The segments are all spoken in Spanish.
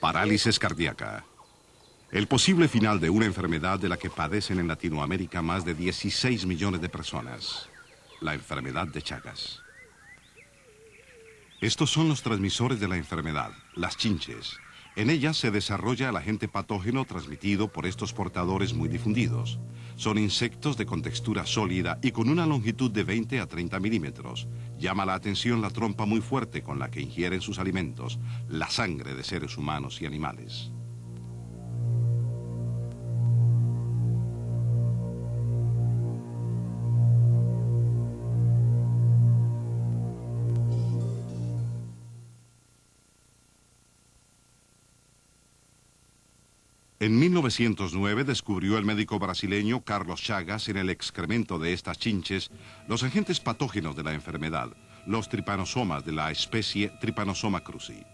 Parálisis cardíaca. El posible final de una enfermedad de la que padecen en Latinoamérica más de 16 millones de personas. La enfermedad de Chagas. Estos son los transmisores de la enfermedad, las chinches. En ellas se desarrolla el agente patógeno transmitido por estos portadores muy difundidos. Son insectos de contextura sólida y con una longitud de 20 a 30 milímetros. Llama la atención la trompa muy fuerte con la que ingieren sus alimentos, la sangre de seres humanos y animales. En 1909 descubrió el médico brasileño Carlos Chagas en el excremento de estas chinches los agentes patógenos de la enfermedad, los tripanosomas de la especie Trypanosoma cruzi.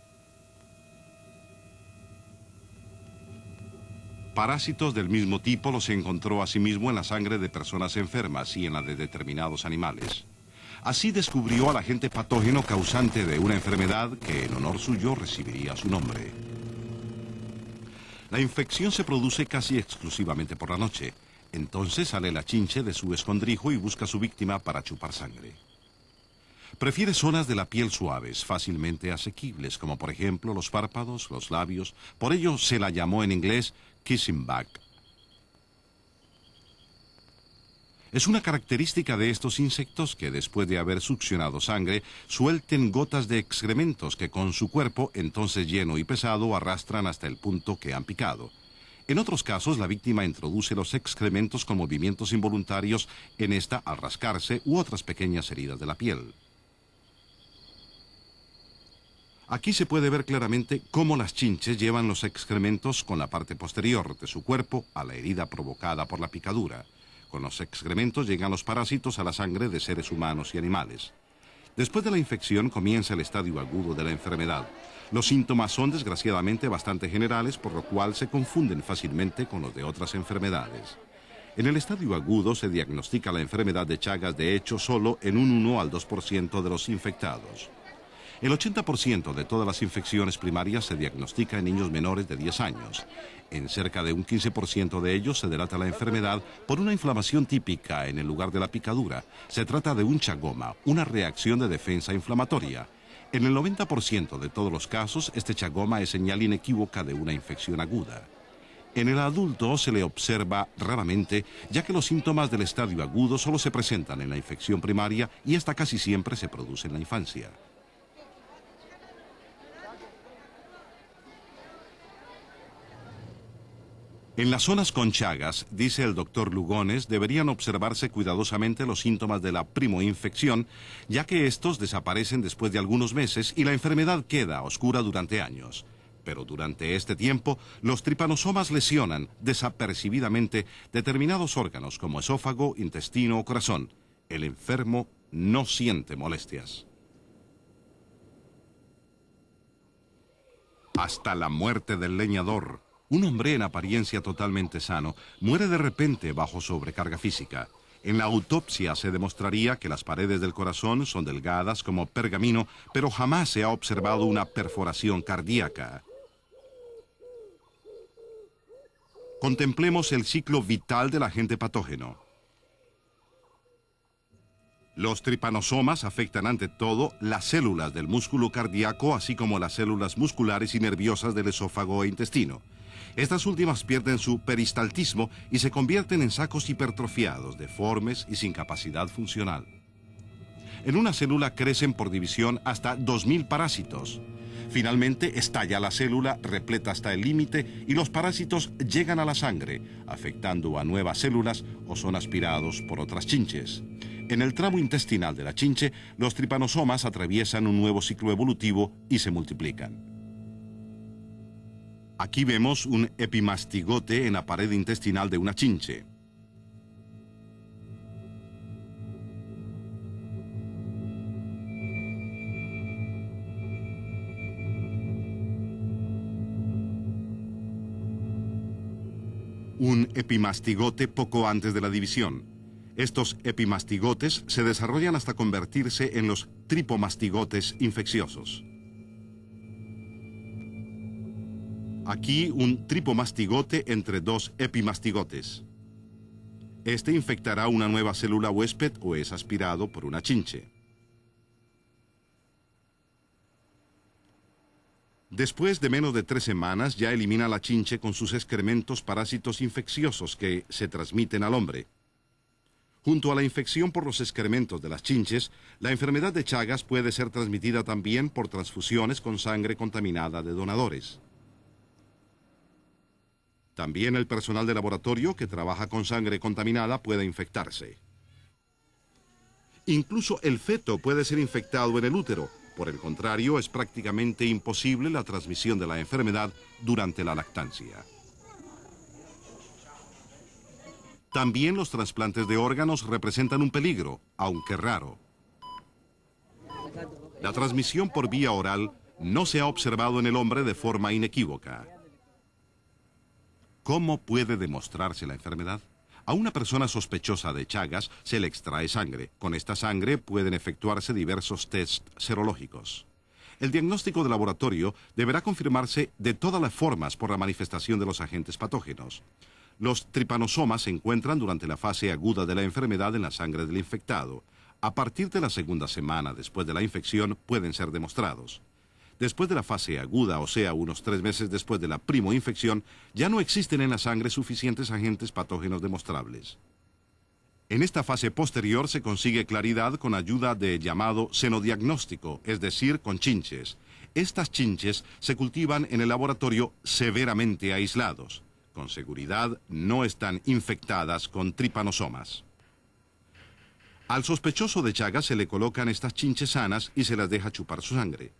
Parásitos del mismo tipo los encontró asimismo en la sangre de personas enfermas y en la de determinados animales. Así descubrió al agente patógeno causante de una enfermedad que en honor suyo recibiría su nombre. La infección se produce casi exclusivamente por la noche. Entonces sale la chinche de su escondrijo y busca a su víctima para chupar sangre. Prefiere zonas de la piel suaves, fácilmente asequibles, como por ejemplo los párpados, los labios. Por ello se la llamó en inglés kissing bug. Es una característica de estos insectos que después de haber succionado sangre, suelten gotas de excrementos que con su cuerpo, entonces lleno y pesado, arrastran hasta el punto que han picado. En otros casos, la víctima introduce los excrementos con movimientos involuntarios en esta al rascarse u otras pequeñas heridas de la piel. Aquí se puede ver claramente cómo las chinches llevan los excrementos con la parte posterior de su cuerpo a la herida provocada por la picadura. Con los excrementos llegan los parásitos a la sangre de seres humanos y animales. Después de la infección comienza el estadio agudo de la enfermedad. Los síntomas son desgraciadamente bastante generales, por lo cual se confunden fácilmente con los de otras enfermedades. En el estadio agudo se diagnostica la enfermedad de Chagas de hecho solo en un 1 al 2% de los infectados. El 80% de todas las infecciones primarias se diagnostica en niños menores de 10 años. En cerca de un 15% de ellos se delata la enfermedad por una inflamación típica en el lugar de la picadura. Se trata de un chagoma, una reacción de defensa inflamatoria. En el 90% de todos los casos, este chagoma es señal inequívoca de una infección aguda. En el adulto se le observa raramente, ya que los síntomas del estadio agudo solo se presentan en la infección primaria y esta casi siempre se produce en la infancia. En las zonas con Chagas, dice el doctor Lugones, deberían observarse cuidadosamente los síntomas de la primoinfección, ya que estos desaparecen después de algunos meses y la enfermedad queda oscura durante años. Pero durante este tiempo, los tripanosomas lesionan desapercibidamente determinados órganos como esófago, intestino o corazón. El enfermo no siente molestias. Hasta la muerte del leñador. Un hombre en apariencia totalmente sano muere de repente bajo sobrecarga física. En la autopsia se demostraría que las paredes del corazón son delgadas como pergamino, pero jamás se ha observado una perforación cardíaca. Contemplemos el ciclo vital del agente patógeno. Los tripanosomas afectan ante todo las células del músculo cardíaco, así como las células musculares y nerviosas del esófago e intestino. Estas últimas pierden su peristaltismo y se convierten en sacos hipertrofiados, deformes y sin capacidad funcional. En una célula crecen por división hasta 2000 parásitos. Finalmente estalla la célula, repleta hasta el límite y los parásitos llegan a la sangre, afectando a nuevas células o son aspirados por otras chinches. En el tramo intestinal de la chinche, los tripanosomas atraviesan un nuevo ciclo evolutivo y se multiplican. Aquí vemos un epimastigote en la pared intestinal de una chinche. Un epimastigote poco antes de la división. Estos epimastigotes se desarrollan hasta convertirse en los tripomastigotes infecciosos. Aquí un tripomastigote entre dos epimastigotes. Este infectará una nueva célula huésped o es aspirado por una chinche. Después de menos de 3 semanas ya elimina la chinche con sus excrementos parásitos infecciosos que se transmiten al hombre. Junto a la infección por los excrementos de las chinches, la enfermedad de Chagas puede ser transmitida también por transfusiones con sangre contaminada de donadores. También el personal de laboratorio que trabaja con sangre contaminada puede infectarse. Incluso el feto puede ser infectado en el útero. Por el contrario, es prácticamente imposible la transmisión de la enfermedad durante la lactancia. También los trasplantes de órganos representan un peligro, aunque raro. La transmisión por vía oral no se ha observado en el hombre de forma inequívoca. ¿Cómo puede demostrarse la enfermedad? A una persona sospechosa de Chagas se le extrae sangre. Con esta sangre pueden efectuarse diversos tests serológicos. El diagnóstico de laboratorio deberá confirmarse de todas las formas por la manifestación de los agentes patógenos. Los tripanosomas se encuentran durante la fase aguda de la enfermedad en la sangre del infectado. A partir de la segunda semana después de la infección pueden ser demostrados. Después de la fase aguda, o sea, unos 3 meses después de la primoinfección, ya no existen en la sangre suficientes agentes patógenos demostrables. En esta fase posterior se consigue claridad con ayuda de llamado senodiagnóstico, es decir, con chinches. Estas chinches se cultivan en el laboratorio severamente aislados. Con seguridad no están infectadas con tripanosomas. Al sospechoso de Chagas se le colocan estas chinches sanas y se las deja chupar su sangre.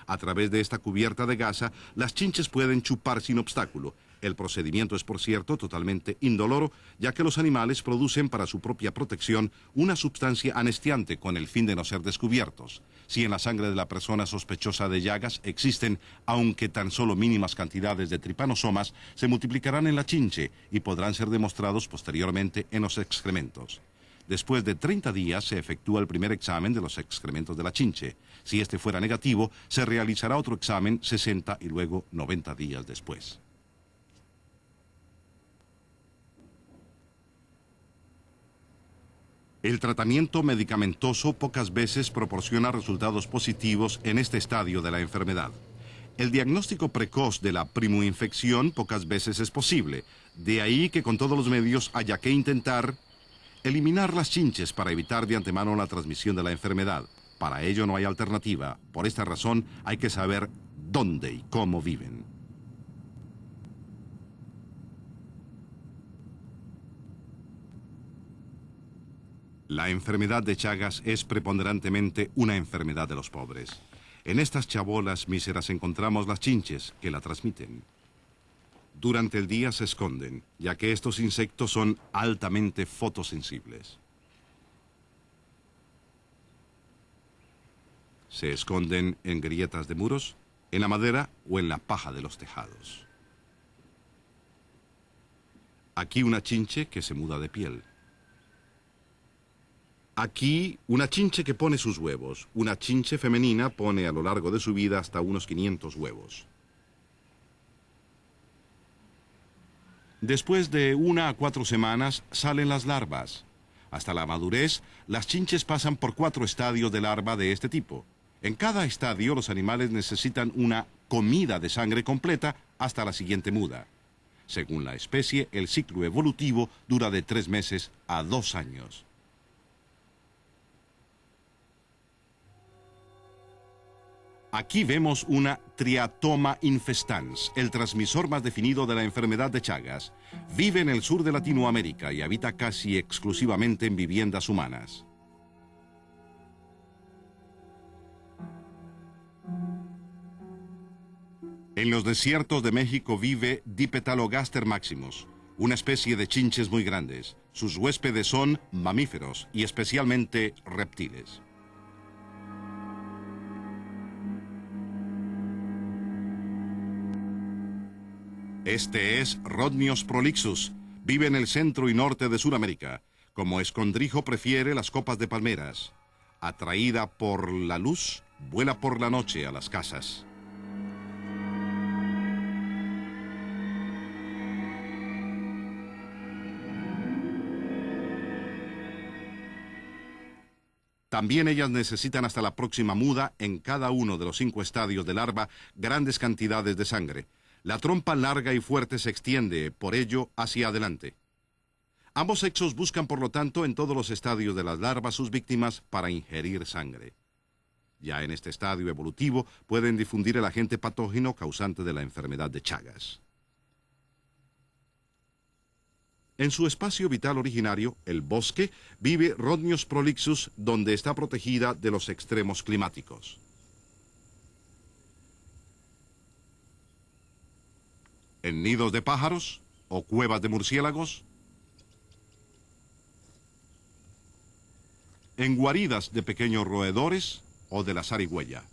A través de esta cubierta de gasa, las chinches pueden chupar sin obstáculo. El procedimiento es, por cierto, totalmente indoloro, ya que los animales producen para su propia protección una sustancia anestiante con el fin de no ser descubiertos. Si en la sangre de la persona sospechosa de Chagas existen, aunque tan solo mínimas cantidades de tripanosomas, se multiplicarán en la chinche y podrán ser demostrados posteriormente en los excrementos. Después de 30 días se efectúa el primer examen de los excrementos de la chinche. Si este fuera negativo, se realizará otro examen 60 y luego 90 días después. El tratamiento medicamentoso pocas veces proporciona resultados positivos en este estadio de la enfermedad. El diagnóstico precoz de la primoinfección pocas veces es posible. De ahí que con todos los medios haya que intentar eliminar las chinches para evitar de antemano la transmisión de la enfermedad. Para ello no hay alternativa. Por esta razón hay que saber dónde y cómo viven. La enfermedad de Chagas es preponderantemente una enfermedad de los pobres. En estas chabolas míseras encontramos las chinches que la transmiten. Durante el día se esconden, ya que estos insectos son altamente fotosensibles. Se esconden en grietas de muros, en la madera o en la paja de los tejados. Aquí una chinche que se muda de piel. Aquí una chinche que pone sus huevos. Una chinche femenina pone a lo largo de su vida hasta unos 500 huevos. Después de 1 a 4 semanas salen las larvas. Hasta la madurez, las chinches pasan por 4 estadios de larva de este tipo. En cada estadio los animales necesitan una comida de sangre completa hasta la siguiente muda. Según la especie, el ciclo evolutivo dura de 3 meses a 2 años. Aquí vemos una Triatoma infestans, el transmisor más definido de la enfermedad de Chagas. Vive en el sur de Latinoamérica y habita casi exclusivamente en viviendas humanas. En los desiertos de México vive Dipetalogaster maximus, una especie de chinches muy grandes. Sus huéspedes son mamíferos y especialmente reptiles. Este es Rhodnios prolixus. Vive en el centro y norte de Sudamérica. Como escondrijo prefiere las copas de palmeras. Atraída por la luz, vuela por la noche a las casas. También ellas necesitan hasta la próxima muda, en cada uno de los 5 estadios de larva, grandes cantidades de sangre. La trompa larga y fuerte se extiende, por ello, hacia adelante. Ambos sexos buscan, por lo tanto, en todos los estadios de las larvas sus víctimas para ingerir sangre. Ya en este estadio evolutivo pueden difundir el agente patógeno causante de la enfermedad de Chagas. En su espacio vital originario, el bosque, vive Rhodnios prolixus, donde está protegida de los extremos climáticos. En nidos de pájaros o cuevas de murciélagos, en guaridas de pequeños roedores o de la zarigüeya,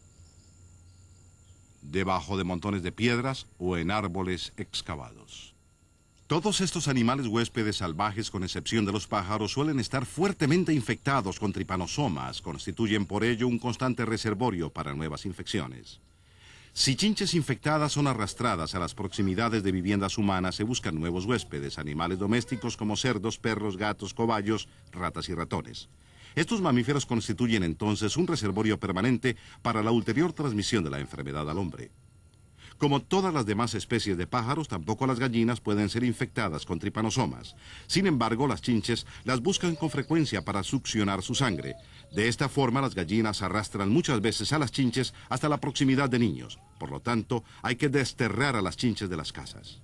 debajo de montones de piedras o en árboles excavados. Todos estos animales huéspedes salvajes, con excepción de los pájaros, suelen estar fuertemente infectados con tripanosomas, constituyen por ello un constante reservorio para nuevas infecciones. Si chinches infectadas son arrastradas a las proximidades de viviendas humanas, se buscan nuevos huéspedes, animales domésticos como cerdos, perros, gatos, cobayos, ratas y ratones. Estos mamíferos constituyen entonces un reservorio permanente para la ulterior transmisión de la enfermedad al hombre. Como todas las demás especies de pájaros, tampoco las gallinas pueden ser infectadas con tripanosomas. Sin embargo, las chinches las buscan con frecuencia para succionar su sangre. De esta forma, las gallinas arrastran muchas veces a las chinches hasta la proximidad de niños. Por lo tanto, hay que desterrar a las chinches de las casas.